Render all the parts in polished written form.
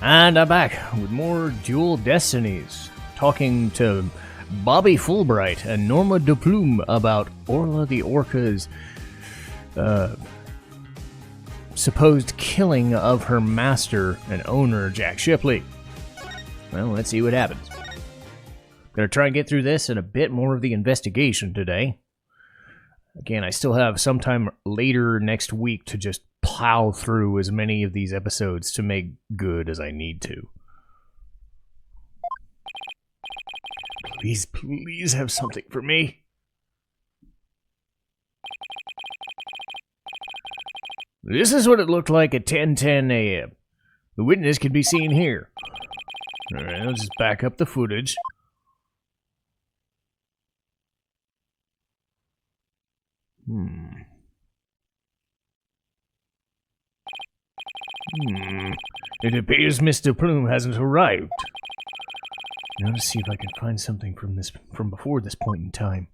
And I'm back with more Dual Destinies, talking to Bobby Fulbright and Norma DePlume about Orla the Orca's supposed killing of her master and owner, Jack Shipley. Well, let's see what happens. Gonna try and get through this and a bit more of the investigation today. Again, I still have some time later next week to just plow through as many of these episodes to make good as I need to. Please, please have something for me. This is what it looked like at 10:10 a.m. The witness can be seen here. Alright, I'll just back up the footage. It appears Mr. Plume hasn't arrived. Now to see if I can find something from before this point in time.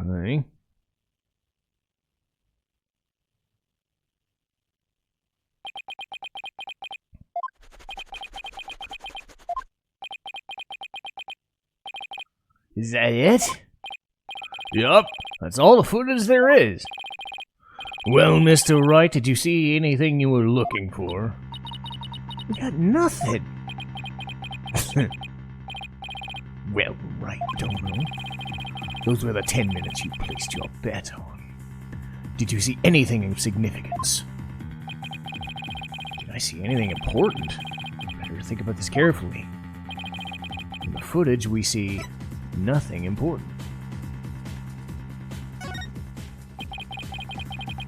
Okay. Is that it? Yup, that's all the footage there is. Well, Mr. Wright, did you see anything you were looking for? We got nothing. Well, right, don't know. Those were the 10 minutes you placed your bet on. Did you see anything of significance? Did I see anything important? Better think about this carefully. In the footage, we see nothing important.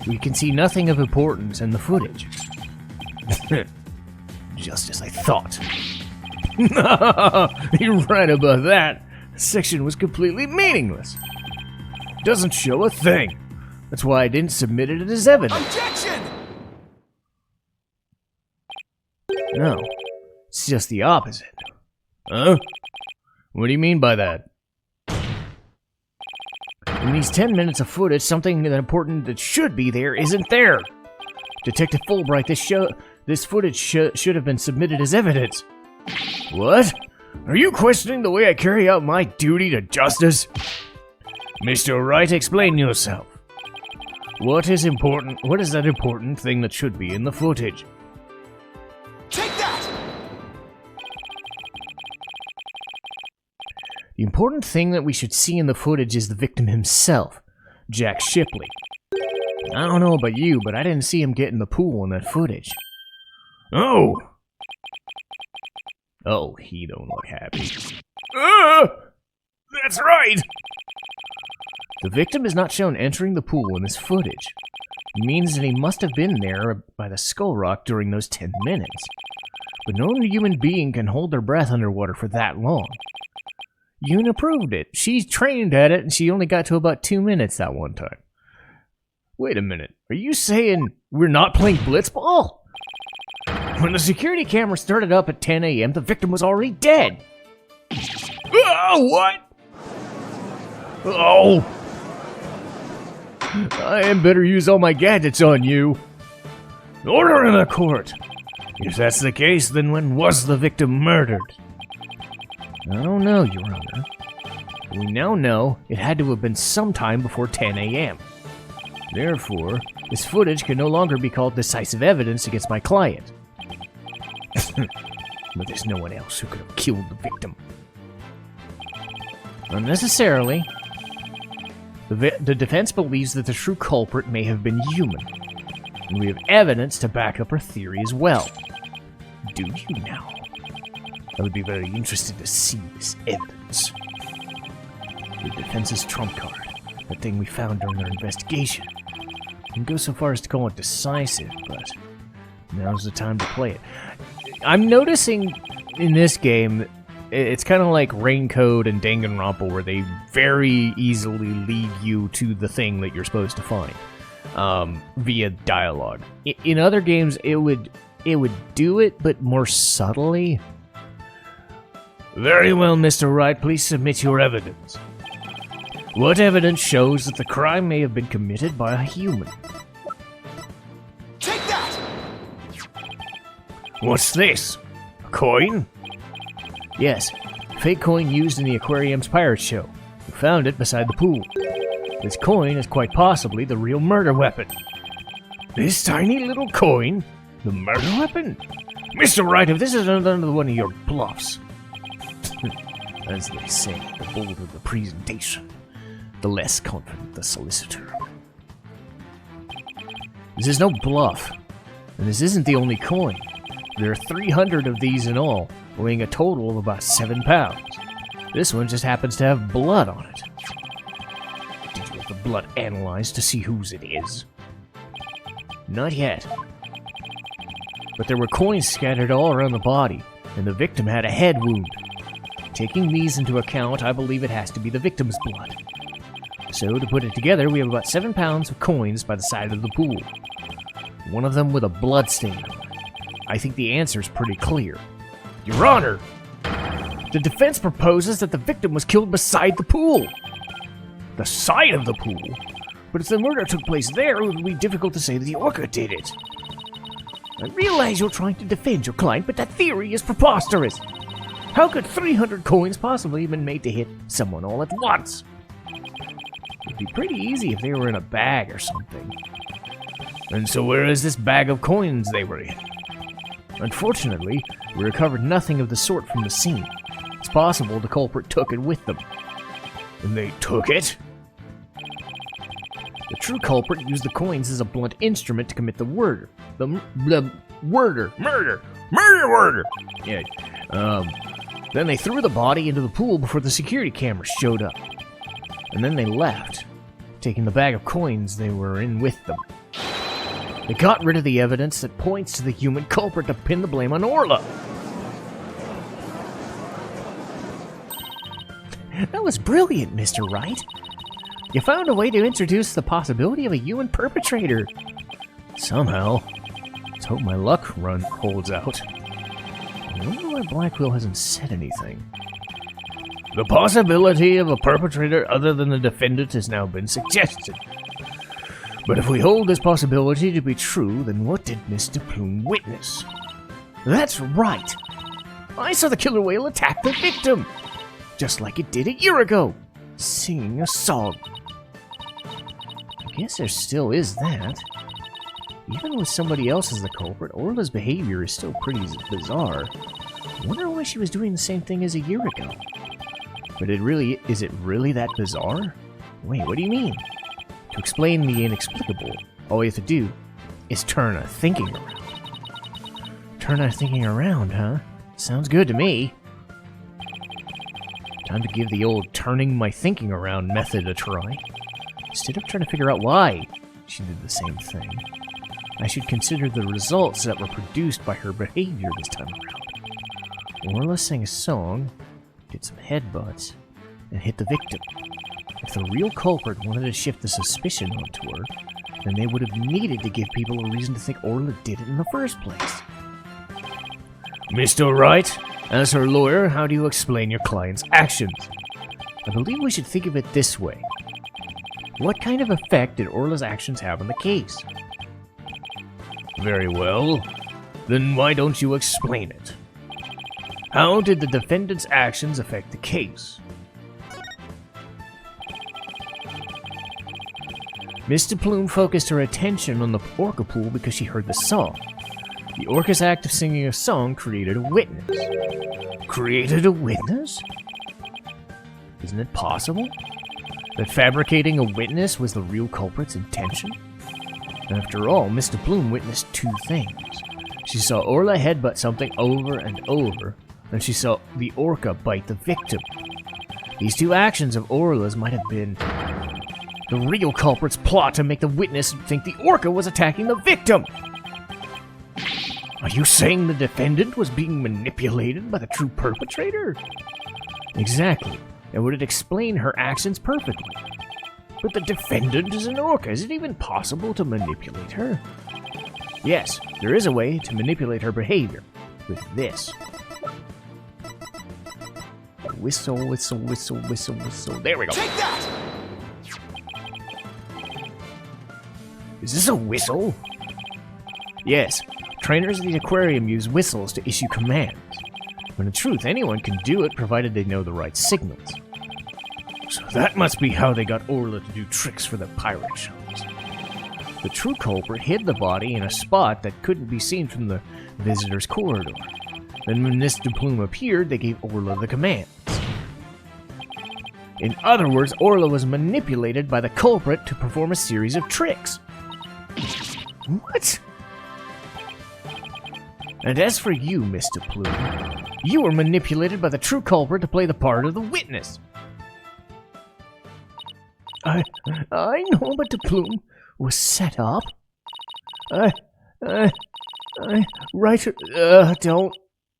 We can see nothing of importance in the footage. Just as I thought. You're right about that. The section was completely meaningless. Doesn't show a thing. That's why I didn't submit it as evidence. Objection! No, it's just the opposite. Huh? What do you mean by that? In these 10 minutes of footage, something important that should be there isn't there. Detective Fulbright, this footage should have been submitted as evidence. What? Are you questioning the way I carry out my duty to justice? Mr. Wright, explain yourself. What is important? What is that important thing that should be in the footage? Take that! The important thing that we should see in the footage is the victim himself, Jack Shipley. I don't know about you, but I didn't see him get in the pool in that footage. Oh! Oh, he don't look happy. That's right! The victim is not shown entering the pool in this footage. It means that he must have been there by the skull rock during those 10 minutes. But no human being can hold their breath underwater for that long. Yuna proved it. She's trained at it, and she only got to about 2 minutes that one time. Wait a minute. Are you saying we're not playing blitzball? When the security camera started up at 10 a.m., the victim was already dead. What? Oh! I had better use all my gadgets on you. Order in the court. If that's the case, then when was the victim murdered? I don't know, Your Honor. We now know it had to have been sometime before 10 a.m. Therefore, this footage can no longer be called decisive evidence against my client. But there's no one else who could have killed the victim. Unnecessarily, the defense believes that the true culprit may have been human, and we have evidence to back up our theory as well. Do you now? I would be very interested to see this evidence. The defense's trump card, that thing we found during our investigation. I can go so far as to call it decisive, but now's the time to play it. I'm noticing in this game, it's kind of like Raincoat and Danganronpa, where they very easily lead you to the thing that you're supposed to find via dialogue. In other games, it would do it, but more subtly. Very well, Mr. Wright, please submit your evidence. What evidence shows that the crime may have been committed by a human? Take that! What's this? A coin? Yes, fake coin used in the aquarium's pirate show. We found it beside the pool. This coin is quite possibly the real murder weapon. This tiny little coin? The murder weapon? Mr. Wright, if this is another one of your bluffs. As they say, the bolder the presentation, the less confident the solicitor. This is no bluff, and this isn't the only coin. There are 300 of these in all, weighing a total of about 7 pounds. This one just happens to have blood on it. Did you have the blood analyzed to see whose it is? Not yet. But there were coins scattered all around the body, and the victim had a head wound. Taking these into account, I believe it has to be the victim's blood. So, to put it together, we have about 7 pounds of coins by the side of the pool. One of them with a blood stain on it. I think the answer's pretty clear. Your Honor! The defense proposes that the victim was killed beside the pool. The side of the pool? But if the murder took place there, it would be difficult to say that the Orca did it. I realize you're trying to defend your client, but that theory is preposterous. How could 300 coins possibly have been made to hit someone all at once? It'd be pretty easy if they were in a bag or something. And so where is this bag of coins they were in? Unfortunately, we recovered nothing of the sort from the scene. It's possible the culprit took it with them. And they took it? The true culprit used the coins as a blunt instrument to commit the murder. Murder. Yeah. Then they threw the body into the pool before the security cameras showed up. And then they left, taking the bag of coins they were in with them. They got rid of the evidence that points to the human culprit to pin the blame on Orla. That was brilliant, Mr. Wright. You found a way to introduce the possibility of a human perpetrator. Somehow. Let's hope my luck run holds out. I wonder why Blackwell hasn't said anything. The possibility of a perpetrator other than the defendant has now been suggested. But if we hold this possibility to be true, then what did Miss DePlume witness? That's right! I saw the killer whale attack the victim! Just like it did a year ago! Singing a song. I guess there still is that. Even with somebody else as the culprit, Orla's behavior is still pretty bizarre. I wonder why she was doing the same thing as a year ago. But is it really that bizarre? Wait, what do you mean? To explain the inexplicable, all we have to do is turn our thinking around. Turn our thinking around, huh? Sounds good to me. Time to give the old turning my thinking around method a try. Instead of trying to figure out why she did the same thing, I should consider the results that were produced by her behavior this time around. Orla sang a song, did some headbutts, and hit the victim. If the real culprit wanted to shift the suspicion onto her, then they would have needed to give people a reason to think Orla did it in the first place. Mr. Wright, as her lawyer, how do you explain your client's actions? I believe we should think of it this way. What kind of effect did Orla's actions have on the case? Very well. Then why don't you explain it? How did the defendant's actions affect the case? Miss DePlume focused her attention on the orca pool because she heard the song. The orca's act of singing a song created a witness. Created a witness? Isn't it possible that fabricating a witness was the real culprit's intention? After all, Miss DePlume witnessed two things. She saw Orla headbutt something over and over, and she saw the orca bite the victim. These two actions of Orla's might have been the real culprit's plot to make the witness think the orca was attacking the victim. Are you saying the defendant was being manipulated by the true perpetrator? Exactly, and would it explain her actions perfectly? But the defendant is an orca. Is it even possible to manipulate her? Yes, there is a way to manipulate her behavior. With this. Whistle, whistle, whistle, whistle, whistle. There we go. Take that! Is this a whistle? Yes, trainers at the aquarium use whistles to issue commands. When in truth, anyone can do it provided they know the right signals. So that must be how they got Orla to do tricks for the pirate shows. The true culprit hid the body in a spot that couldn't be seen from the visitor's corridor. Then when Miss DePlume appeared, they gave Orla the commands. In other words, Orla was manipulated by the culprit to perform a series of tricks. What? And as for you, Miss DePlume, you were manipulated by the true culprit to play the part of the witness. I know, but DePlume was set up.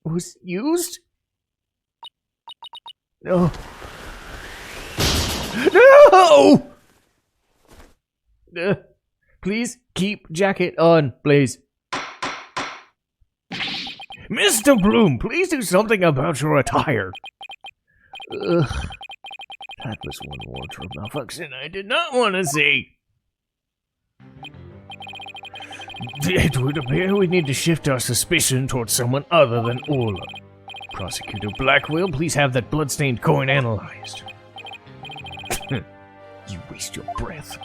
Was used? No. No! Please keep jacket on, please. Mr. Bloom, please do something about your attire. That was one wardrobe malfunction I did not want to see. It would appear we need to shift our suspicion towards someone other than Orla. Prosecutor Blackwell, please have that bloodstained coin analyzed. You waste your breath.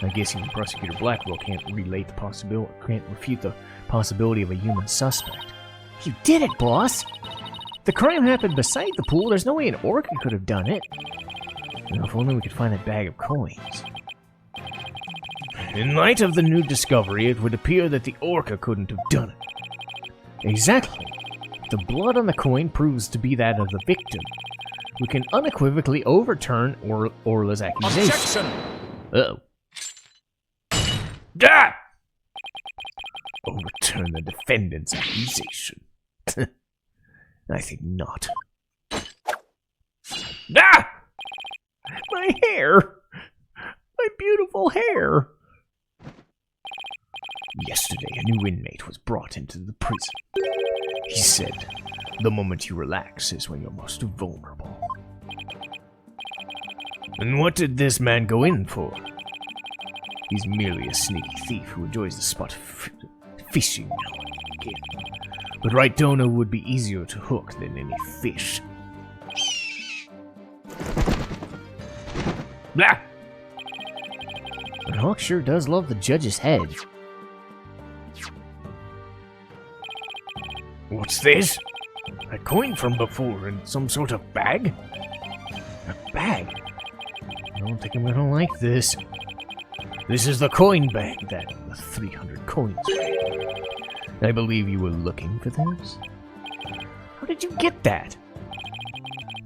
I guess even Prosecutor Blackwell can't refute the possibility of a human suspect. You did it, boss! The crime happened beside the pool. There's no way an orca could have done it. Well, if only we could find that bag of coins. In light of the new discovery, it would appear that the orca couldn't have done it. Exactly. The blood on the coin proves to be that of the victim. We can unequivocally overturn Orla's accusation. Objection! Uh-oh. Ah! Overturn the defendant's accusation. I think not. Ah! My hair! My beautiful hair! Yesterday, a new inmate was brought into the prison. He said, the moment you relax is when you're most vulnerable. And what did this man go in for? He's merely a sneaky thief who enjoys the spot of fishing now and again. But right dono would be easier to hook than any fish. Blah! And Hawk sure does love the judge's head. What's this? A coin from before in some sort of bag? A bag? I don't think I'm gonna like this. This is the coin bag that the 300 coins were. I believe you were looking for this. How did you get that?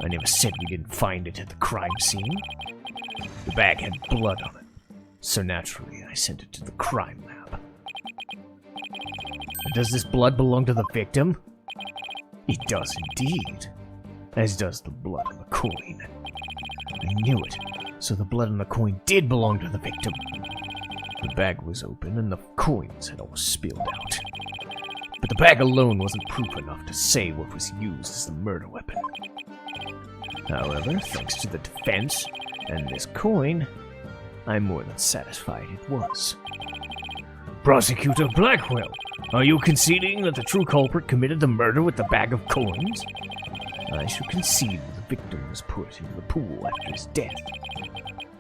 I never said we didn't find it at the crime scene. The bag had blood on it, so naturally I sent it to the crime lab. And does this blood belong to the victim? It does indeed, as does the blood on the coin. I knew it, so the blood on the coin did belong to the victim. The bag was open and the coins had all spilled out. But the bag alone wasn't proof enough to say what was used as the murder weapon. However, thanks to the defense and this coin, I'm more than satisfied it was. Prosecutor Blackwell, are you conceding that the true culprit committed the murder with the bag of coins? I should concede that the victim was put into the pool after his death.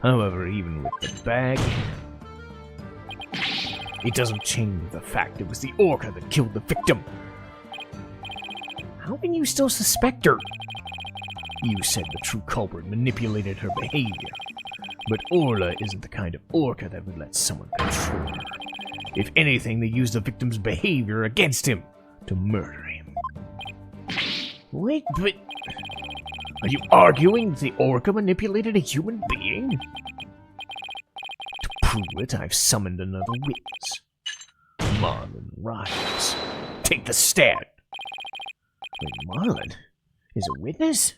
However, even with the bag, it doesn't change the fact it was the orca that killed the victim. How can you still suspect her? You said the true culprit manipulated her behavior, but Orla isn't the kind of orca that would let someone control her. If anything, they used the victim's behavior against him to murder him. Wait, but are you arguing that the orca manipulated a human being? To prove it, I've summoned another witness. Marlon Riles. Take the stand. Wait, Marlon is a witness?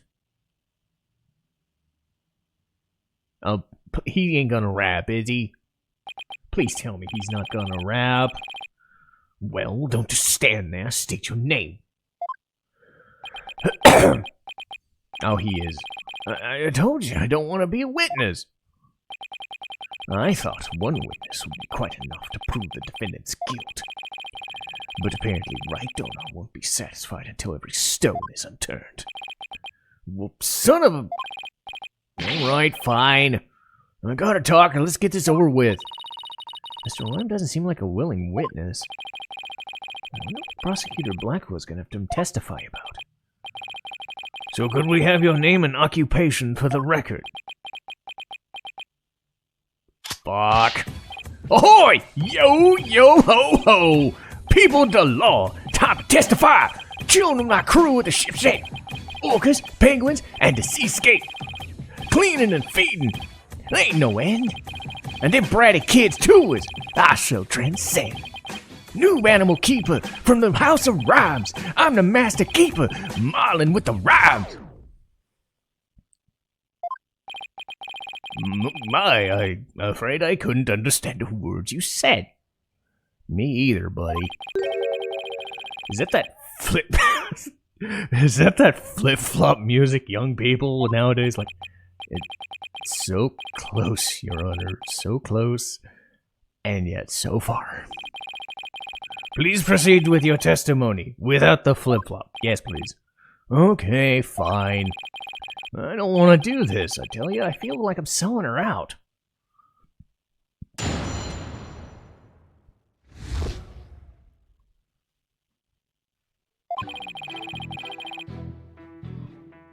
He ain't gonna rap, is he? Please tell me he's not gonna rap. Well, don't just stand there. State your name. Oh, he is. I told you I don't want to be a witness. I thought one witness would be quite enough to prove the defendant's guilt. But apparently Right Donor won't be satisfied until every stone is unturned. Well, son of a... Alright, fine. I gotta talk and let's get this over with. Mr. Rhyme doesn't seem like a willing witness. I wonder what Prosecutor Blackwell's gonna have to testify about. So could we have your name and occupation for the record? Fuck. Ahoy! Yo, yo, ho, ho! People of the law, time to testify! Children of my crew at the ship's head. Orcas, penguins, and the seascape. Cleaning and feeding. There ain't no end. And them bratty kids too is I shall transcend. New animal keeper from the house of rhymes. I'm the master keeper, marlin with the rhymes. I'm afraid I couldn't understand a word you said. Me either, buddy. Is that flip? Is that flip-flop music young people nowadays like? It's so close, Your Honor, so close, and yet so far. Please proceed with your testimony without the flip-flop. Yes, please. Okay, fine. I don't want to do this, I tell you. I feel like I'm selling her out.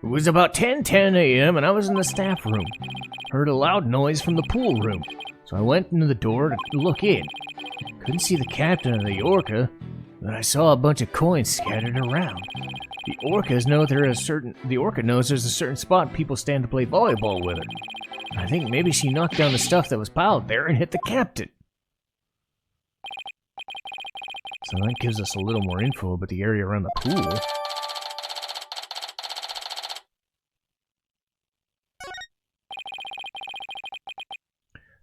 It was about 10:10 a.m. and I was in the staff room. Heard a loud noise from the pool room, so I went into the door to look in. Couldn't see the captain of the Orca, but I saw a bunch of coins scattered around. The Orca knows there's a certain spot people stand to play volleyball with her. I think maybe she knocked down the stuff that was piled there and hit the captain. So that gives us a little more info about the area around the pool.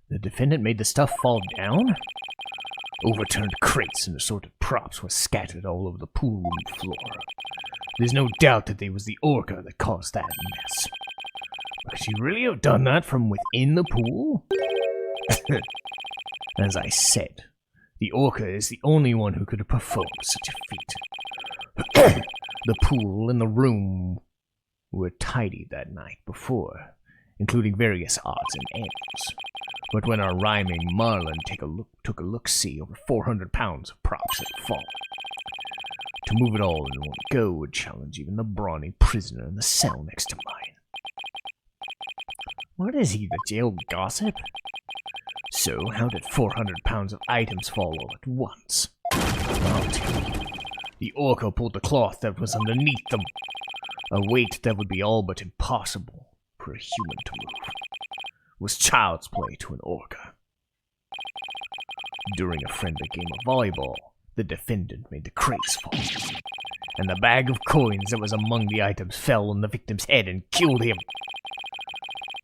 The defendant made the stuff fall down? Overturned crates and assorted props were scattered all over the pool room floor. There's no doubt that it was the Orca that caused that mess. Could she really have done that from within the pool? As I said, the Orca is the only one who could have performed such a feat. The pool and the room were tidied that night before, including various odds and ends. But when our rhyming Marlin took a look-see, over 400 pounds of props had fallen. To move it all in one go would challenge even the brawny prisoner in the cell next to mine. What is he, the jail gossip? So, how did 400 pounds of items fall all at once? I'll tell you. The Orca pulled the cloth that was underneath them. A weight that would be all but impossible for a human to move. It was child's play to an Orca. During a friendly game of volleyball, the defendant made the crates fall, and the bag of coins that was among the items fell on the victim's head and killed him.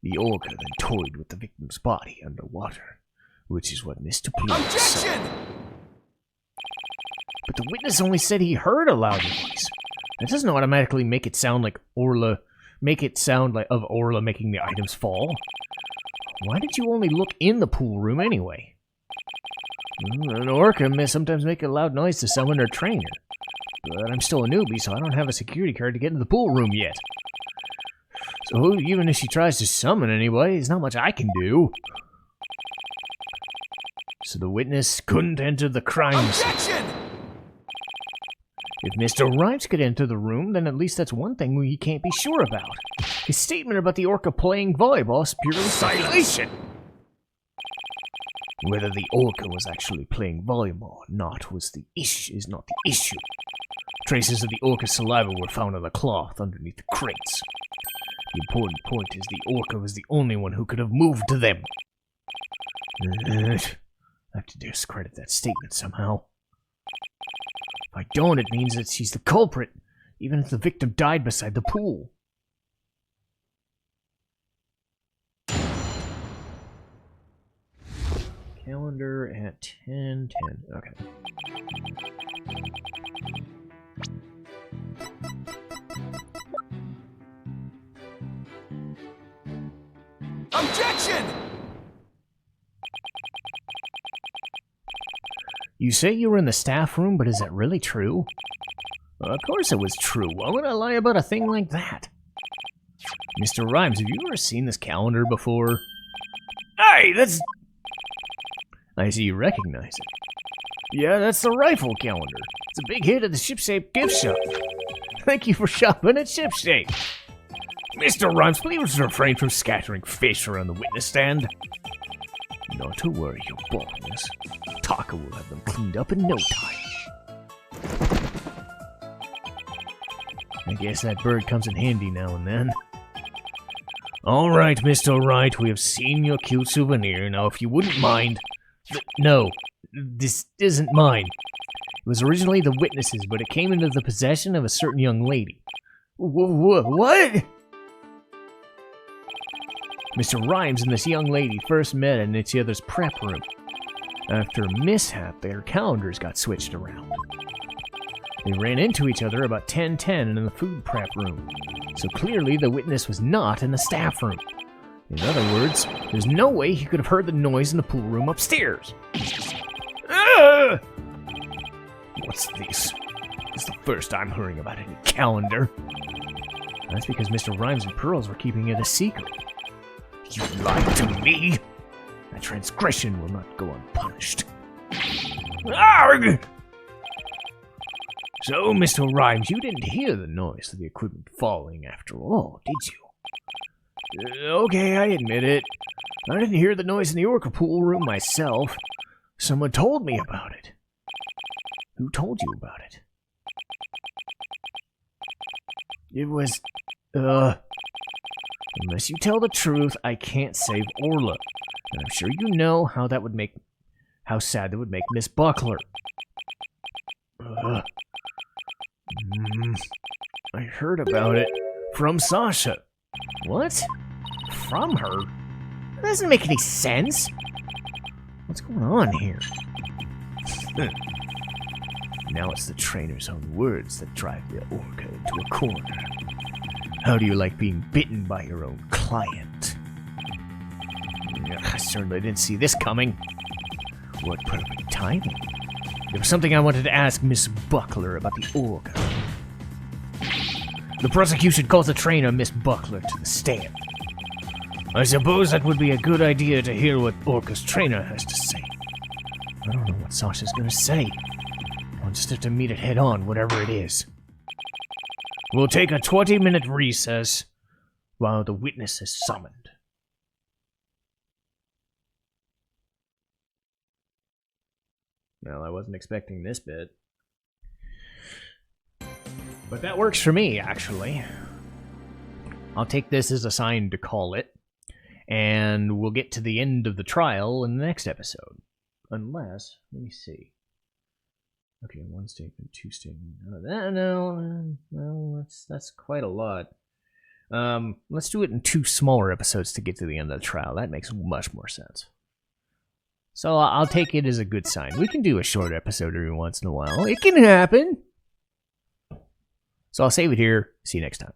The Orca then toyed with the victim's body underwater, which is what Mr. DePlume's saw. But the witness only said he heard a loud noise. That doesn't automatically make it sound like Orla, of Orla making the items fall. Why did you only look in the pool room anyway? An Orca may sometimes make a loud noise to summon their trainer. But I'm still a newbie, so I don't have a security card to get in the pool room yet. So even if she tries to summon anybody, there's not much I can do. So the witness couldn't enter the crime scene. If Mr. Rhymes could enter the room, then at least that's one thing we can't be sure about. His statement about the Orca playing volleyball is purely speculation. Whether the Orca was actually playing volleyball or not is not the issue. Traces of the Orca's saliva were found on the cloth underneath the crates. The important point is the Orca was the only one who could have moved to them. I have to discredit that statement somehow. If I don't, it means that she's the culprit, even if the victim died beside the pool. Calendar at 10:10. Okay. Objection! You say you were in the staff room, but is that really true? Well, of course it was true. Why would I lie about a thing like that? Mr. Rhymes, have you ever seen this calendar before? Hey, that's... I see you recognize it. Yeah, that's the rifle calendar. It's a big hit at the Shipshape gift shop. Thank you for shopping at Shipshape. Mr. Rhymes, please refrain from scattering fish around the witness stand. Not to worry, your boldness. Taka will have them cleaned up in no time. I guess that bird comes in handy now and then. Alright, Mr. Wright, we have seen your cute souvenir. Now, if you wouldn't mind... No, this isn't mine. It was originally the witness's, but it came into the possession of a certain young lady. What? Mr. Rhymes and this young lady first met in each other's prep room. After a mishap, their calendars got switched around. They ran into each other about 10:10 in the food prep room. So clearly the witness was not in the staff room. In other words, there's no way he could have heard the noise in the pool room upstairs. What's this? It's the first I'm hearing about any calendar. That's because Mr. Rhymes and Pearls were keeping it a secret. You lied to me! That transgression will not go unpunished. Arrgh! So, Mr. Rhymes, you didn't hear the noise of the equipment falling after all, did you? Okay, I admit it. I didn't hear the noise in the Orca pool room myself. Someone told me about it. Who told you about it? It was, unless you tell the truth, I can't save Orla. And I'm sure you know how sad that would make Miss Buckler. I heard about it from Sasha. What? From her? That doesn't make any sense. What's going on here? Now it's the trainer's own words that drive the Orca into a corner. How do you like being bitten by your own client? I certainly didn't see this coming. What perfect timing. There was something I wanted to ask Miss Buckler about the Orca. The prosecution calls the trainer, Miss Buckler, to the stand. I suppose that would be a good idea to hear what Orca's trainer has to say. I don't know what Sasha's gonna say. I'll just have to meet it head on, whatever it is. We'll take a 20-minute recess while the witness is summoned. Well, I wasn't expecting this bit. But that works for me, actually. I'll take this as a sign to call it. And we'll get to the end of the trial in the next episode. Unless, let me see. Okay, one statement, two statement. No, that's quite a lot. Let's do it in 2 smaller episodes to get to the end of the trial. That makes much more sense. So I'll take it as a good sign. We can do a short episode every once in a while. It can happen. So I'll save it here. See you next time.